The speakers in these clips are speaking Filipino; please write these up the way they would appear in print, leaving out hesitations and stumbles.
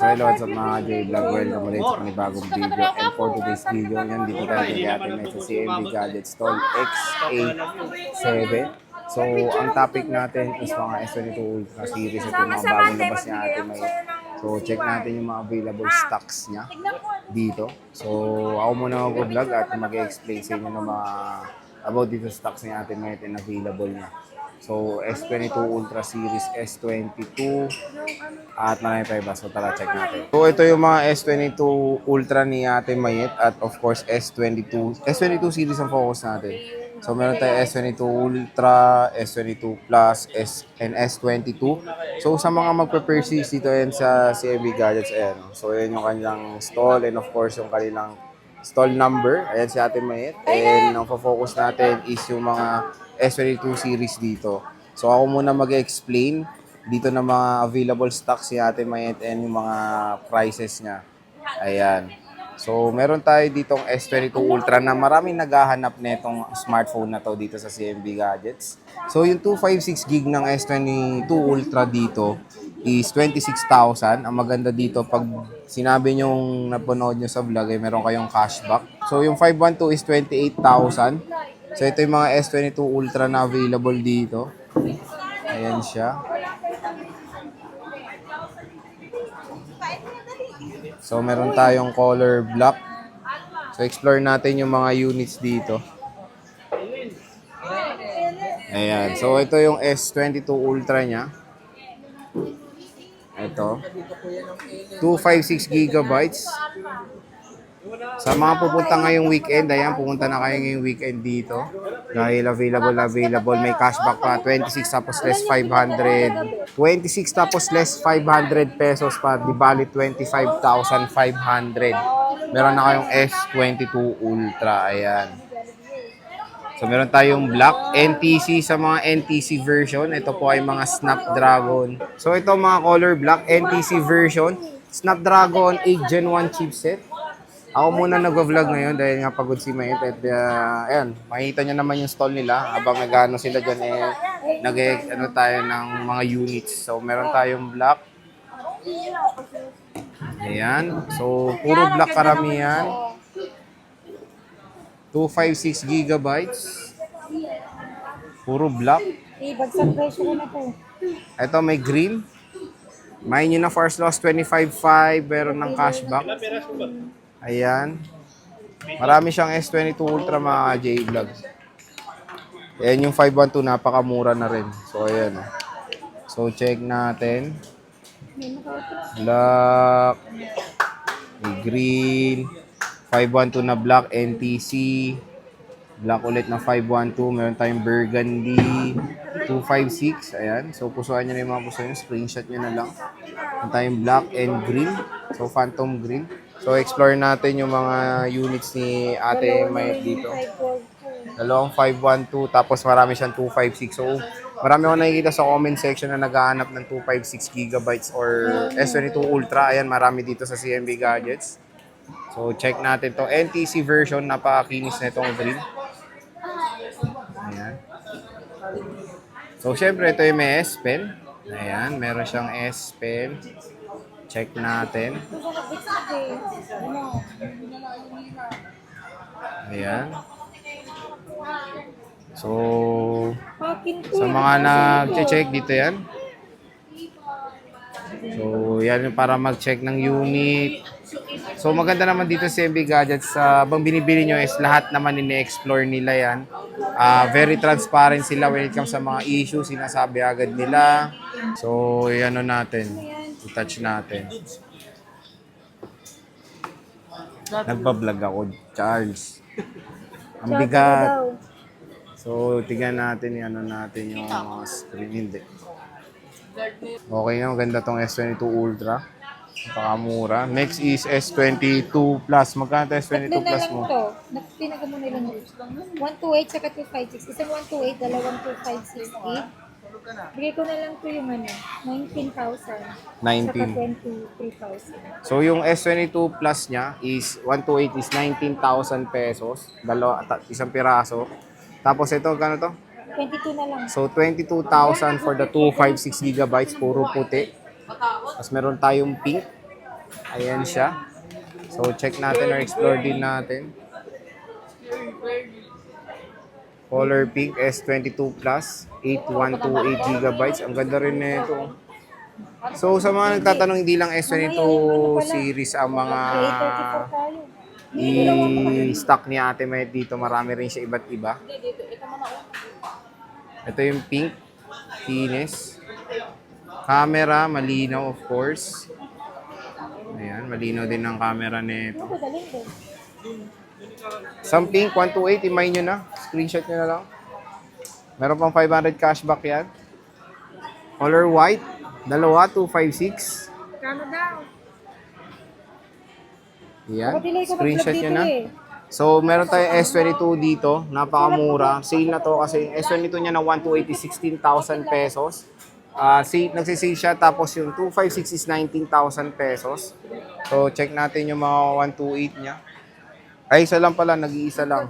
hello, what's up mga J-Vlog? Welcome ulit sa panibagong video. And for today's video, yan dito tayo nag-atin na sa CMB Gadget Stall X87. So, ang topic natin is mga S22 Ultra series. Ito yung mga bagong labas niya atin may. So, check natin yung mga available stocks niya dito. So, ako muna mag-vlog at mag-explain sa inyo ng mga about dito stocks niya atin may available niya. So, S22 Ultra Series, S22, at marami pa iba. So, tara, check natin. So, ito yung mga S22 Ultra ni Ate Mayet at of course, S22 series ang focus natin. So, meron tayo S22 Ultra, S22 Plus, and S22. So, sa mga magpe-purchase dito yan sa CMB Gadgets, ayan. So, yan yung kanilang stall and of course, yung kanilang stall number. Ayan si Ate Mayet. And ang focus natin is yung mga S22 series dito. So ako muna mag-explain dito ng mga available stocks si Ate Mayet and yung mga prices niya. Ayan. So meron tayo ditong S22 Ultra na maraming naghahanap nitong smartphone na to dito sa CMB Gadgets. So yung 256GB ng S22 Ultra dito is 26,000. Ang maganda dito pag sinabi nyong napanood nyo sa vlog ay meron kayong cashback. So yung 512 is 28,000. So ito yung mga S22 Ultra na available dito. Ayan siya. So meron tayong color black. So explore natin yung mga units dito. Ayan. So ito yung S22 Ultra niya. Ito. 256GB. Sa mga pupunta ngayong weekend, ayan, pumunta na kayo ngayong weekend dito. Dahil available, may cashback pa, 26 tapos less 500. 26 tapos less 500 pesos pa, di bali 25,500. Meron na kayong S22 Ultra, ayan. So meron tayong black NTC sa mga NTC version. Ito po ay mga Snapdragon. So ito mga color black NTC version, Snapdragon 8 Gen 1 chipset. Ako muna nag-vlog ngayon dahil nga pagod si Mayet at ayan, makikita nyo naman yung stall nila habang nag-ano sila dyan nag-ano tayo ng mga units. So meron tayong black. Ayan. So puro black karamihan. 256GB. Puro black. Bagsak presyo ko na po. Ito may green. May nyo na first loss 25.5 meron ng cashback. Ayan. Marami siyang S22 Ultra mga J-Vlog. Ayan yung 512, napakamura na rin. So, ayan. So, check natin. Black. Green. 512 na black, NTC. Black ulit na 512. Meron tayong burgundy. 256. Ayan. So, pusuan nyo na yung mga pusuan nyo. Screenshot nyo na lang. Meron tayong black and green. So, phantom green. So, explore natin yung mga units ni Ate Mayet dito. Dalawang 512, tapos marami siyang 256. So, marami akong nakikita sa comment section na naghahanap ng 256GB or S22 Ultra. Ayan, marami dito sa CMB Gadgets. So, check natin to. NTC version, napakakinis na itong green. Ayan. So, syempre, ito yung may S Pen. Ayan, meron siyang S Pen. Check natin. Ayan. So, sa mga nag-check dito yan. So, yan yung para mag-check ng unit. So, maganda naman dito sa CMB Gadgets. Habang binibili nyo is lahat naman ini-explore nila yan. Very transparent sila when it comes sa mga issues. Sinasabi agad nila. So, yan natin. I-touch natin. Nagpa-vlog ako, Charles. Ang bigat. So, tignan natin yung mga screen. Hindi. Okay na, maganda tong S22 Ultra. Napakamura. Next is S22 Plus. Magkano S22 Plus mo? Pinaga mo na lang ito. 128 saka 256. Isang 128, dalawang 256. Bigay ko na lang ito yung 19,000. 19. Saka 23,000. So, yung S22 Plus niya is 128 is 19,000 pesos. Isang piraso. Tapos ito, gano to? 22 na lang. So, 22,000 for the 256GB, puro puti. Tapos meron tayong pink. Ayan siya. So, check natin or explore din natin. Color pink S22 Plus, 8128 gigabytes. Ang ganda rin na ito. So, sa mga nagtatanong, hindi lang S22 series ang mga A34 tayo. i-stock ni Ate May dito. Marami rin siya iba't iba. Ito yung pink, finish. Camera, malinaw of course. Ayan, malinaw din ang camera nito. Ano ba, dalhin din? Some pink, 128, imay nyo na. Screenshot nyo na lang. Meron pang 500 cashback yan. Color white, dalawa, 256. Kano daw? Yan, Delay ko screenshot mag-vlog nyo dito na. eh. So, meron tayong S22 dito. Napakamura. Sale na to kasi S22 niya na 128 is 16,000 pesos. Nagsisale siya tapos yung 256 is 19,000 pesos. So, check natin yung mga 128 niya. Ay, isa lang pala. Nag-iisa lang.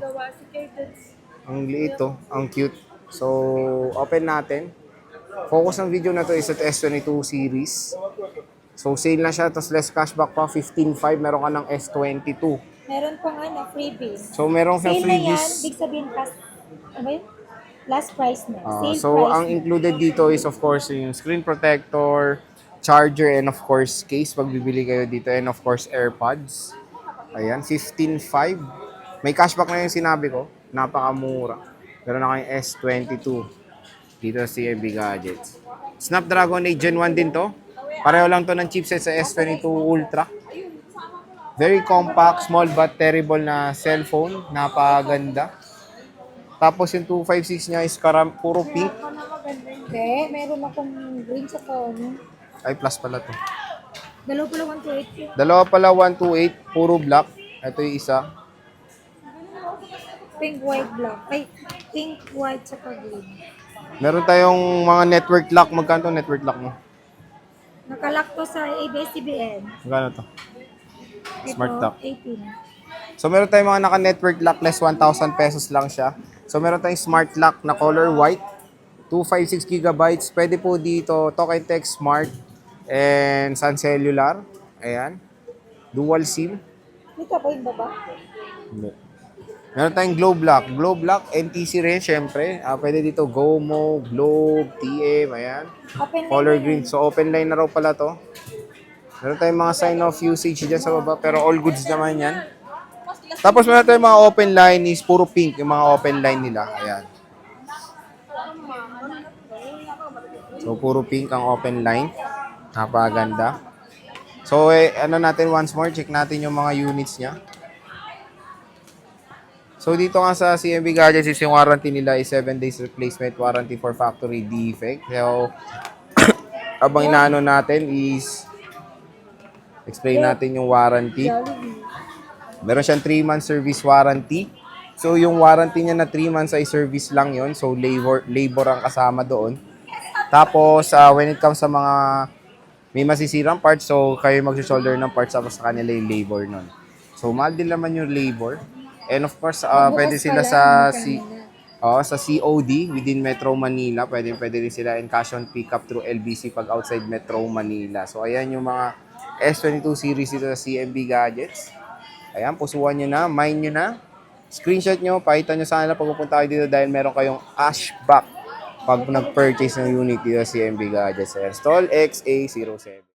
Ang liit to. Ang cute. So, open natin. Focus ng video na to is at S22 series. So, sale na siya. Tapos less cashback pa. 15.5. Meron ka ng S22. Meron pang freebies. So, meron kang Sale na yan, freebies. big sabihin last price na. Sale So, price ang na. included dito is of course yung screen protector, charger, and of course case pag bibili kayo dito. And of course, AirPods. Ayan, 15.5. May cashback na yung sinabi ko. Napakamura. Meron na kayong S22 dito sa CMB Gadgets. Snapdragon 8 Gen 1 din to. Pareho lang to ng chipset sa S22 Ultra. Very compact, small but terrible na cellphone. Napaganda. Tapos yung 256 niya is puro pink. Hindi, meron akong green sa phone. Ay, plus pala to. Dalawa pala 128 yun. Dalawa pala 128, puro black. Ito yung isa. Pink, white, black. Ay, pink, white, saka green. Meron tayong mga network lock. Magkano to network lock mo? Nakalak to sa ABS-CBN. Magkano to? Smart lock. 18. So, meron tayong mga naka-network lock, less 1,000 pesos lang siya. So, meron tayong smart lock na color white, 256 gigabytes. Pwede po dito, Talk and Text Smart and Sun Cellular. Ayan. Dual SIM. Dito ba yung baba? Hindi. Meron tayong Globe Lock. Globe Lock, NTC rin, syempre. Pwede dito GoMo, Globe, TM, ayan. Open Color line green. So, open line na raw pala to. Meron tayong mga sign of usage dyan sa baba, pero all goods naman yan. Tapos meron tayong mga open line is puro pink, yung mga open line nila. Ayan. So, puro pink ang open line. Napaganda. So, ano natin once more, check natin yung mga units niya. So, dito nga sa CMB Gadgets is yung warranty nila is 7 days replacement warranty for factory defect. So, abang inaano natin is explain natin yung warranty. Meron siyang 3 months service warranty. So, yung warranty niya na 3 months ay service lang yon. So, labor ang kasama doon. Tapos, when it comes sa mga may masisirang parts, so kayo mag-shoulder ng parts tapos sa kanila yung labor nun. So, mahal din naman yung labor. And of course, pwede sila sa COD within Metro Manila. Pwede rin sila in cash on pickup through LBC pag outside Metro Manila. So, ayan yung mga S22 series dito sa CMB Gadgets. Ayan, pusuan nyo na, mine nyo na. Screenshot nyo, pakita nyo sa kanila pag pupunta kayo dito dahil meron kayong cashback pag nag-purchase ng unit dito sa CMB Gadgets. Stall XA07.